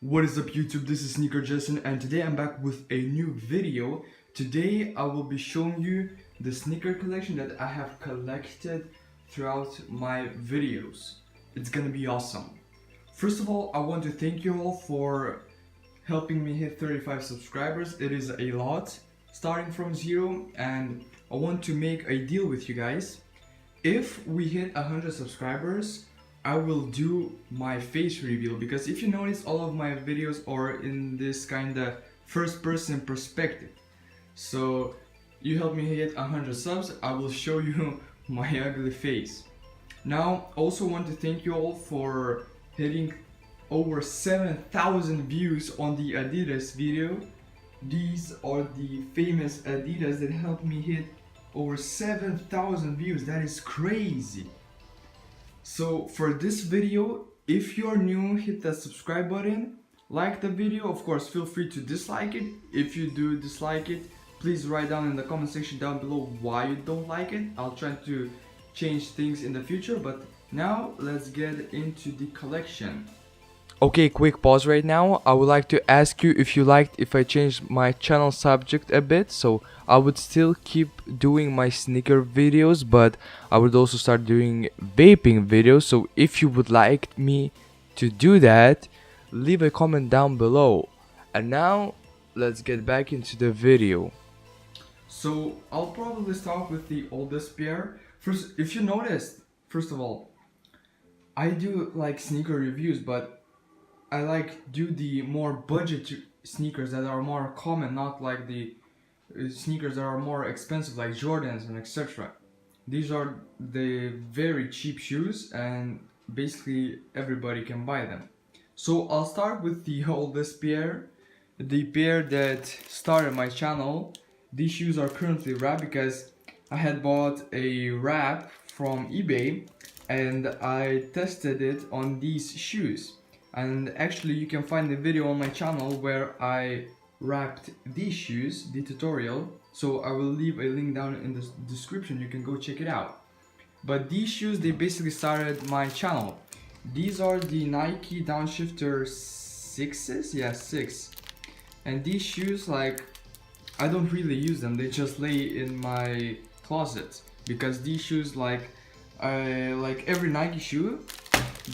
What is up YouTube, this is Sneaker Justin and today I'm back with a new video. Today I will be showing you the sneaker collection that I have collected throughout my videos. It's gonna be awesome. First of all, I want to thank you all for helping me hit 35 subscribers. It is a lot, starting from 0, and I want to make a deal with you guys. If we hit 100 subscribers, I will do my face reveal, because if you notice, all of my videos are in this kinda first person perspective. So you help me hit 100 subs, I will show you my ugly face. Now, also want to thank you all for hitting over 7,000 views on the Adidas video. These are the famous Adidas that helped me hit over 7,000 views. That is crazy. So for this video, if you're new, hit that subscribe button, like the video. Of course, feel free to dislike it. If you do dislike it, please write down in the comment section down below why you don't like it. I'll try to change things in the future, but now let's get into the collection. Okay, quick pause right now. I would like to ask you if you liked if I changed my channel subject a bit. So I would still keep doing my sneaker videos, but I would also start doing vaping videos. So if you would like me to do that, leave a comment down below. And now let's get back into the video. So I'll probably start with the oldest pair. First, if you noticed, first of all, I do like sneaker reviews, but I like do the more budget sneakers that are more common, not like the sneakers that are more expensive like Jordans and etc. These are the very cheap shoes and basically everybody can buy them. So I'll start with the oldest pair, the pair that started my channel. These shoes are currently wrapped because I had bought a wrap from eBay and I tested it on these shoes. And actually you can find the video on my channel where I wrapped these shoes, the tutorial. So I will leave a link down in the description, you can go check it out. But these shoes, they basically started my channel. These are the Nike Downshifter 6s, yeah 6. And these shoes, like, I don't really use them, they just lay in my closet. Because these shoes, like every Nike shoe,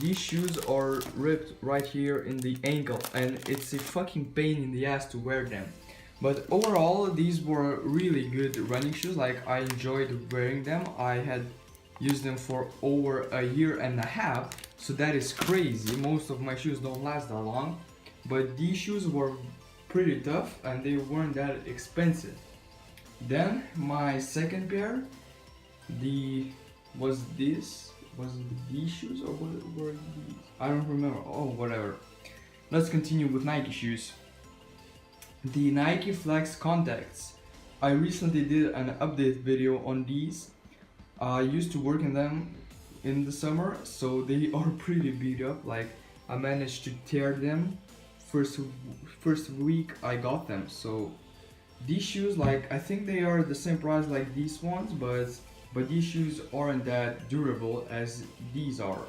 these shoes are ripped right here in the ankle and it's a fucking pain in the ass to wear them. But overall, these were really good running shoes. Like, I enjoyed wearing them. I had used them for over a year and a half, so that is crazy. Most of my shoes don't last that long, but these shoes were pretty tough and they weren't that expensive. Then my second pair, was it these shoes or what were these? I don't remember. Oh, whatever. Let's continue with Nike shoes. The Nike Flex Contacts. I recently did an update video on these. I used to work in them in the summer, so they are pretty beat up. Like, I managed to tear them first week I got them. So these shoes, like, I think they are the same price like these ones, but these shoes aren't that durable as these are.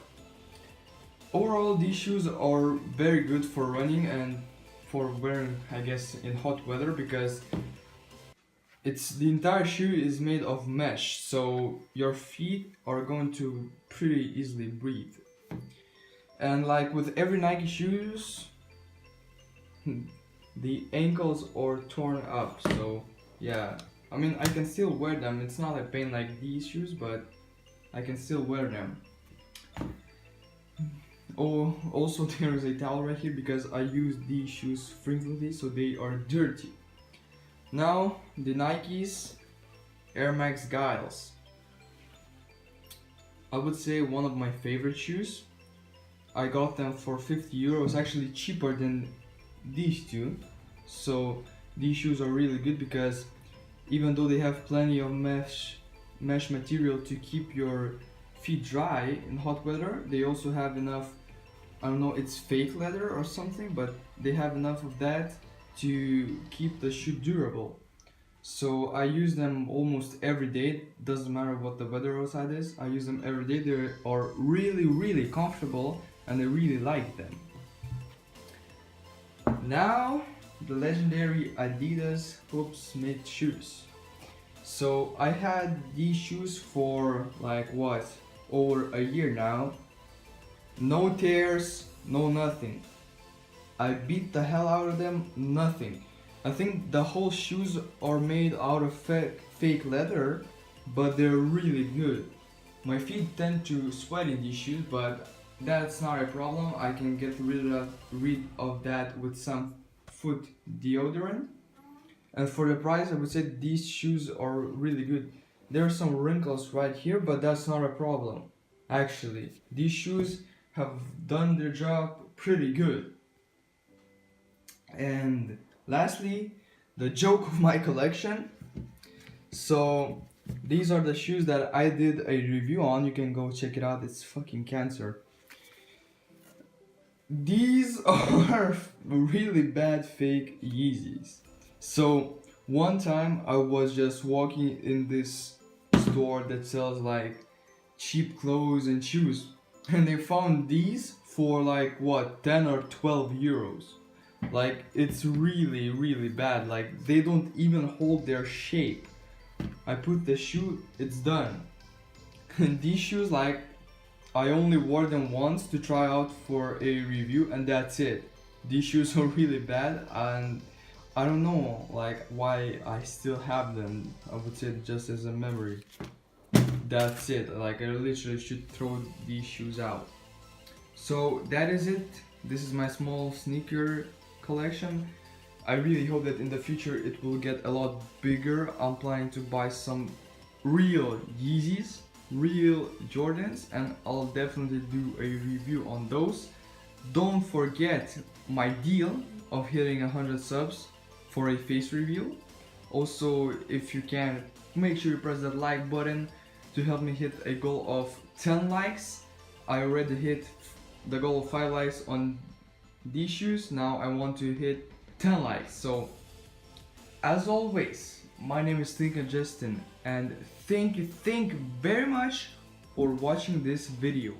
Overall, these shoes are very good for running and for wearing, I guess, in hot weather, because the entire shoe is made of mesh, so your feet are going to pretty easily breathe. And like with every Nike shoes, the ankles are torn up, so yeah. I mean, I can still wear them. It's not a pain like these shoes, but I can still wear them. Oh, also there is a towel right here because I use these shoes frequently, so they are dirty. Now, the Nikes Air Max Giles. I would say one of my favorite shoes. I got them for 50 euros, actually cheaper than these two. So these shoes are really good because even though they have plenty of mesh material to keep your feet dry in hot weather, they also have enough, I don't know, it's fake leather or something, but they have enough of that to keep the shoe durable. So I use them almost every day, doesn't matter what the weather outside is, I use them every day. They are really comfortable and I really like them. Now the legendary Adidas Hoops Mid shoes. So I had these shoes for like what, over a year now. No tears, no nothing. I beat the hell out of them, nothing. I think the whole shoes are made out of fake leather, but they're really good. My feet tend to sweat in these shoes, but that's not a problem. I can get rid of that with some foot deodorant. And for the price, I would say these shoes are really good. There are some wrinkles right here, but that's not a problem. Actually, these shoes have done their job pretty good. And lastly, the joke of my collection. So these are the shoes that I did a review on. You can go check it out. It's fucking cancer. These are really bad fake Yeezys. So one time I was just walking in this store that sells like cheap clothes and shoes, and they found these for like what, 10 or 12 euros. Like, it's really bad. Like, they don't even hold their shape. I put the shoe, it's done. And these shoes, like, I only wore them once to try out for a review, and that's it. These shoes are really bad, and I don't know like why I still have them. I would say just as a memory. That's it. Like, I literally should throw these shoes out. So that is it. This is my small sneaker collection. I really hope that in the future it will get a lot bigger. I'm planning to buy some real Yeezys, real Jordans, and I'll definitely do a review on those. Don't forget my deal of hitting 100 subs for a face reveal. Also, if you can, make sure you press that like button to help me hit a goal of 10 likes. I already hit the goal of 5 likes on these shoes. Now I want to hit 10 likes. So as always, my name is Justin, and thank you very much for watching this video.